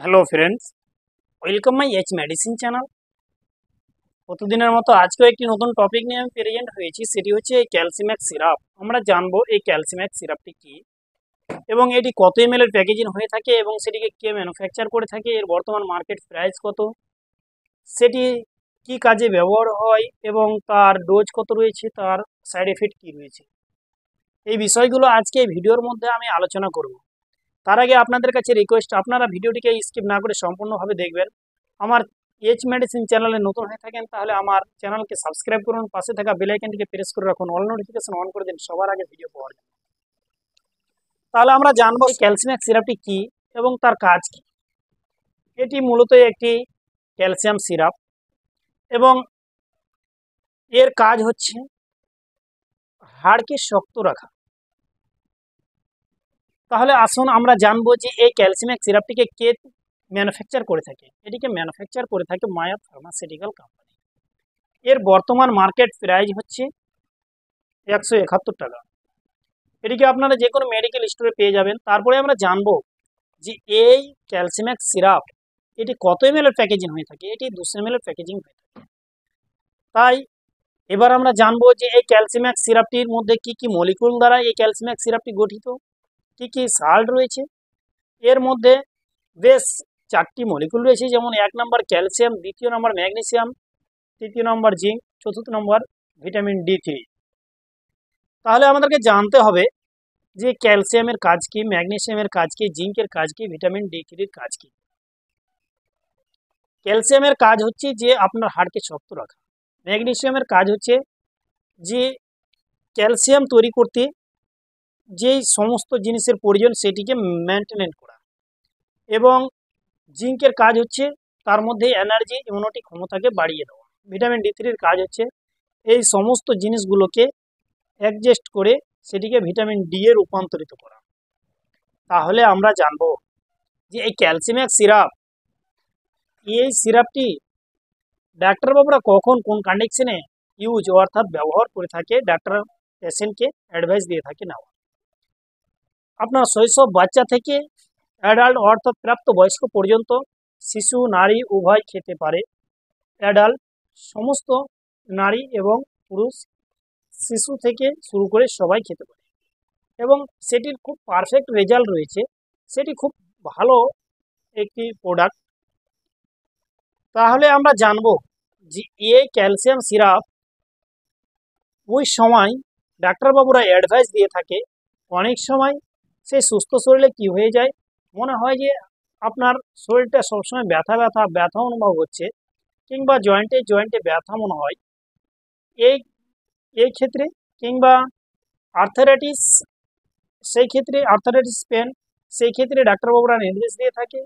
Hello friends, welcome my H medicine channel. প্রতিদিনের মতো আজকেও একটি নতুন টপিক নিয়ে আমি প্রেজেন্ট হয়েছি, সেটি হচ্ছে এই ক্যালসিম্যাক্স সিরাপ। আমরা জানবো এই ক্যালসিম্যাক্স সিরাপটি কী এবং এটি কত এমএল এর প্যাকেজিং হয়ে থাকে এবং সেটিকে কে ম্যানুফ্যাকচার করে থাকে, এর বর্তমান মার্কেট প্রাইস কত, সেটি কি কাজে ব্যবহার হয় এবং তার ডোজ কত রয়েছে, তার সাইড এফেক্ট কী রয়েছে, এই বিষয়গুলো আজকে এই ভিডিওর মধ্যে আমি আলোচনা করব। তার আগে আপনাদের কাছে রিকোয়েস্ট, আপনারা ভিডিওটিকে স্কিপ না করে সম্পূর্ণভাবে দেখবেন। আমার এইচ মেডিসিন চ্যানেলে নতুন হয়ে থাকেন তাহলে আমার চ্যানেলকে সাবস্ক্রাইব করুন, পাশে থাকা বেল আইকনটিকে প্রেস করে রাখুন, অল নোটিফিকেশন অন করে দিন সবার আগে ভিডিও পাওয়ার জন্য। তাহলে আমরা জানবো ক্যালসিয়াম সিরাপটি কি এবং তার কাজ কি। এটি মূলত একটি ক্যালসিয়াম সিরাপ এবং এর কাজ হচ্ছে হাড়কে শক্ত রাখা। তাহলে আসুন আমরা জানবো যে এই ক্যালসিয়াম সিরাপটিকে কে ম্যানুফ্যাকচার করে থাকে। এটিকে ম্যানুফ্যাকচার করে থাকে মায়া ফার্মাসিউটিক্যাল কোম্পানি। এর বর্তমান মার্কেট প্রাইস হচ্ছে 171 টাকা। এটিকে আপনারা যে কোনো মেডিকেল স্টোরে পেয়ে যাবেন। তারপরে আমরা জানবো যে এই ক্যালসিয়াম সিরাপ এটি কত এমএল এর প্যাকেজিং হয়ে থাকে। এটি 200 ml এর প্যাকেজিং হয়ে থাকে। তাই এবার আমরা জানবো যে এই ক্যালসিয়াম সিরাপটির মধ্যে কি কি মলিকুল দ্বারা এই ক্যালসিয়াম সিরাপটি গঠিত, কি কি সল্ট রয়েছে। এর মধ্যে বেশ 4টি মলিকুল রয়েছে, যেমন 1 নম্বর ক্যালসিয়াম, 2য় নম্বর ম্যাগনেসিয়াম, 3য় নম্বর জিঙ্ক, 4র্থ নম্বর ভিটামিন D3। তাহলে আমাদেরকে জানতে হবে যে ক্যালসিয়ামের কাজ কি, ম্যাগনেসিয়ামের কাজ কি, জিঙ্কের কাজ কি, ভিটামিন D3-র কাজ কি। ক্যালসিয়ামের কাজ হচ্ছে যে আপনার হাড়কে শক্ত রাখা। ম্যাগনেসিয়ামের কাজ হচ্ছে যে ক্যালসিয়াম তৈরি করতে যেই সমস্ত জিনিসের প্রয়োজন সেটিকে মেনটেন করা। এবং জিঙ্কের কাজ হচ্ছে তার মধ্যে এনার্জি ইমিউনিটি ক্ষমতাকে বাড়িয়ে দেওয়া। ভিটামিন D3-র কাজ হচ্ছে এই সমস্ত জিনিসগুলোকে অ্যাডজাস্ট করে সেটিকে ভিটামিন D-এ রূপান্তরিত করা। তাহলে আমরা জানবো যে এই ক্যালসিয়াম সিরাপ, এই সিরাপটি ডাক্তারবাবুরা কখন কোন কন্ডিশনে ইউজ অর্থাৎ ব্যবহার করে থাকে, ডাক্তার পেশেন্টকে অ্যাডভাইস দিয়ে থাকে নেওয়া। আপনার শৈশব বাচ্চা থেকে অ্যাডাল্ট অর্থাৎ প্রাপ্তবয়স্ক পর্যন্ত শিশু নারী উভয় খেতে পারে। অ্যাডাল্ট সমস্ত নারী এবং পুরুষ, শিশু থেকে শুরু করে সবাই খেতে পারে এবং সেটির খুব পারফেক্ট রেজাল্ট রয়েছে। সেটি খুব ভালো একটি প্রোডাক্ট। তাহলে আমরা জানবো যে এই ক্যালসিয়াম সিরাপ ওই সময় ডাক্তারবাবুরা অ্যাডভাইস দিয়ে থাকে। অনেক সময় সে সুস্থ শরীরে কি হয়ে যায়, মনে হয় যে আপনার শরীরটা সবসময় ব্যথা ব্যথা ব্যথা অনুভব হচ্ছে, কিংবা জয়েন্টে জয়েন্টে ব্যথা মনে হয় এই এই ক্ষেত্রে, কিংবা আর্থারাইটিস, সেই ক্ষেত্রে আর্থারাইটিস পেন, সেই ক্ষেত্রে ডাক্তারবাবুরা নির্দেশ দিয়ে থাকে।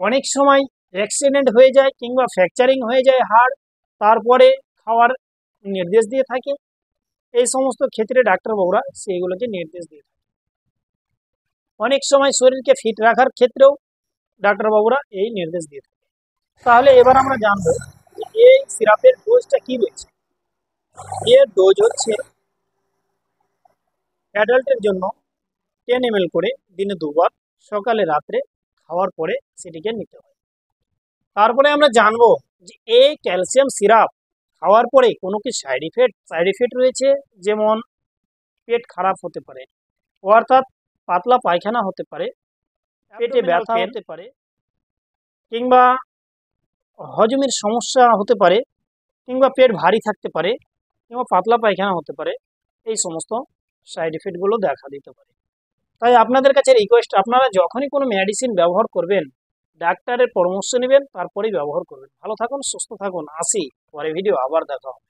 অনেক সময় অ্যাক্সিডেন্ট হয়ে যায় কিংবা ফ্র্যাকচারিং হয়ে যায় হাড়, তারপরে খাওয়ার নির্দেশ দিয়ে থাকে। এই সমস্ত ক্ষেত্রে ডাক্তারবাবুরা সেইগুলোকে নির্দেশ দিয়ে থাকে। অনেক সময় শরীরকে ফিট রাখার ক্ষেত্রেও ডাক্তারবাবুরা এই নির্দেশ দিয়ে থাকে। তাহলে এবার আমরা জানবো যে এই সিরাপের ডোজটা কি রয়েছে। এর ডোজ হচ্ছে অ্যাডাল্টের জন্য 10 ml করে দিনে 2 বার, সকালে রাত্রে খাওয়ার পরে সেটিকে নিতে হয়। তারপরে আমরা জানবো যে এই ক্যালসিয়াম সিরাপ খাওয়ার পরে কোনো কি সাইড ইফেক্ট রয়েছে, যেমন পেট খারাপ হতে পারে, অর্থাৎ পাতলা পায়খানা হতে পারে, পেটে ব্যথা হতে পারে, কিংবা হজমের সমস্যা হতে পারে, কিংবা পেট ভারী থাকতে পারে, কিংবা পাতলা পায়খানা হতে পারে। এই সমস্ত সাইড ইফেক্টগুলো দেখা দিতে পারে। তাই আপনাদের কাছে রিকোয়েস্ট, আপনারা যখনই কোনো মেডিসিন ব্যবহার করবেন ডাক্তারের পরামর্শ নেবেন, তারপরেই ব্যবহার করবেন। ভালো থাকুন, সুস্থ থাকুন, আসি পরে ভিডিও আবার দেখা হবে।